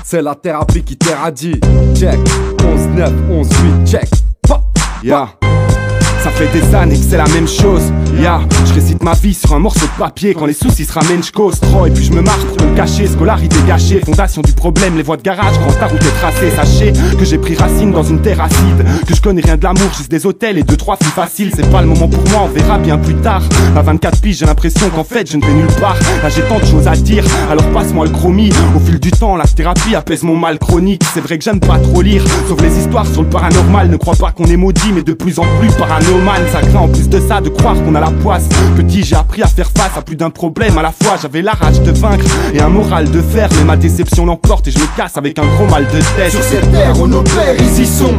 c'est la thérapie qui t'érradie. Check, 11-9, 11-8, check. Pop. Yeah. Ça fait des années que c'est la même chose, yeah. Je récite ma vie sur un morceau de papier. Quand les soucis se ramènent, je cause trop. Et puis je me marche pour me cacher, scolarité gâchée. Fondation du problème, les voies de garage, quand ta route est tracée. Sachez que j'ai pris racine dans une terre acide, que je connais rien de l'amour, juste des hôtels et 2-3 filles faciles. C'est pas le moment pour moi, on verra bien plus tard. À 24 piges, j'ai l'impression qu'en fait je ne vais nulle part. Là j'ai tant de choses à dire, alors passe-moi le chromie. Au fil du temps, la thérapie apaise mon mal chronique. C'est vrai que j'aime pas trop lire, sauf les histoires sur le paranormal. Ne crois pas qu'on est maudit, mais de plus en plus parano. Ça craint en plus de ça de croire qu'on a la poisse. Petit, j'ai appris à faire face à plus d'un problème à la fois. J'avais la rage de vaincre et un moral de fer, mais ma déception l'emporte et je me casse avec un gros mal de tête. Sur cette terre où nos pères ils y sont,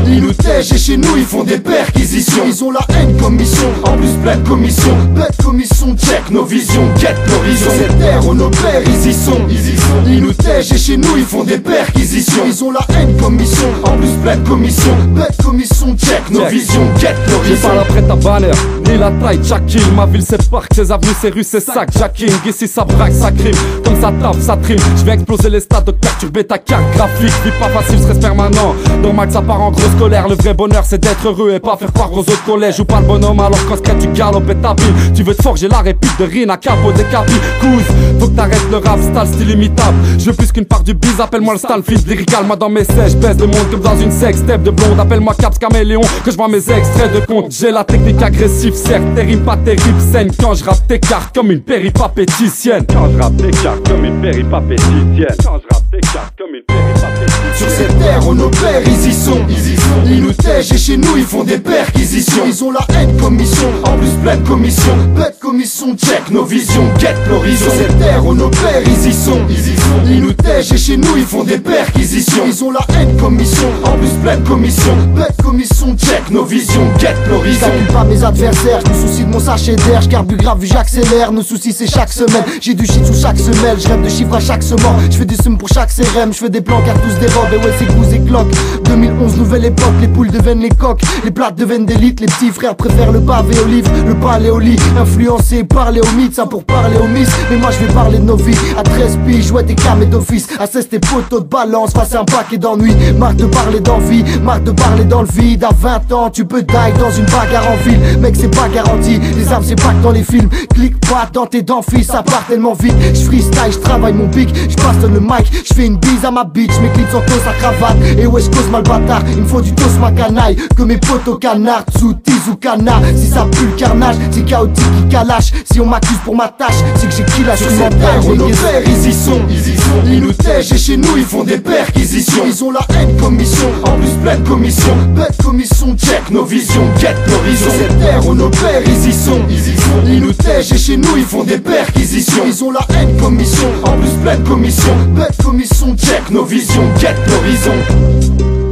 ils nous tèchent et chez nous ils font des perquisitions. Ils ont la haine comme mission, en plus pleine commission. Bête commission, check nos visions, guette l'horizon. Sur cette terre où nos pères ils y sont, ils nous tèchent et chez nous ils font des perquisitions. Ils ont la haine comme mission, en plus pleine commission. Bête commission, check nos visions, guette l'horizon. Pas après ta bannière, ni la taille de chaque kill. Ma ville c'est parc, ses avenues, ses rues, ses sacs. Jacking, ici ça braque, ça crime. Comme ça tape, ça trime. Je vais exploser les stades, de perturber ta carte graphique. Vie pas facile, stress permanent. Normal que ça part en grosse colère. Le vrai bonheur c'est d'être heureux et pas faire croire aux autres collèges. Joue pas le bonhomme alors qu'en secret tu galopes et tapis. Tu veux te forger la réplique de Rina, Capo, des capis. Couze, faut que t'arrêtes le rap, style style imitable. Je veux plus qu'une part du bise, appelle-moi le Stanfield. Lyrical, moi dans mes sèches, baisse le monde comme dans une sextape de blonde. Appelle-moi Caps Caméléon, que je vois mes extraits de compte. J'ai la technique agressive, certes, tes rimes pas terribles saines. Quand je rappe t'écarte comme une péripapéticienne. Quand je rappe t'écarte comme une péripapéticienne. Quand je rappe t'écarte comme une péripapéticienne. Sur cette terre où nos pères ils y sont, ils nous tèchent et chez nous ils font des perquisitions. Ils ont la haine comme mission, en plus pleine commission. Bête commission, check nos visions, guette l'horizon. Sur cette terre où nos pères ils y sont, ils nous tèchent et chez nous ils font des perquisitions. Ils ont la haine comme mission, en plus pleine commission. Bête commission, check nos visions, guette l'horizon. J'accule pas mes adversaires, je me soucie de mon sachet d'air. Je carbure grave vu j'accélère, nos soucis c'est chaque semaine. J'ai du shit sous chaque semelle, je rêve de chiffres à chaque semaine. Je fais des sums pour chaque CRM, je fais des plans car tous des robes. Et ouais c'est goûts et cloques, 2011 nouvelle époque. Les poules deviennent les coques, les plates deviennent d'élite. Les petits frères préfèrent le pavé au livre, le palais au lit. Influencé par les mythes, ça pour parler aux miss. Mais moi je vais parler de nos vies, à 13 piges, jouer des cam et d'office. À 16 tes poteaux de balance, face à un paquet d'ennuis. Marre de parler d'envie, marre de parler dans le vide. À 20 ans tu peux die dans une bagarre en ville. Mec c'est pas garanti, les armes c'est pas que dans les films. Clique pas dans tes dents fils, ça part tellement vite. Je freestyle, je travaille mon pic, je passe le mic. Je fais une bise à ma bitch, mes clips sont tous à cravate. Et ouais je cause mal bâtard, il me faut du toast ma canaille. Que mes potes au canard, sous-tise ou canard. Si ça pue le carnage, c'est chaotique qui calache. Si on m'accuse pour ma tâche, c'est que j'ai qui la sur cette terre où nos pères ils y sont, ils nous tèchent et chez nous ils font des perquisitions. Ils ont la haine comme mission, en plus pleine commission. Bête commission, check nos visions, guette l'horizon. Sur cette terre où nos pères ils y sont, ils nous tèchent et chez nous ils font des perquisitions. Ils ont la haine comme mission, en plus pleine commission. Bête commission, check nos visions, guette l'horizon.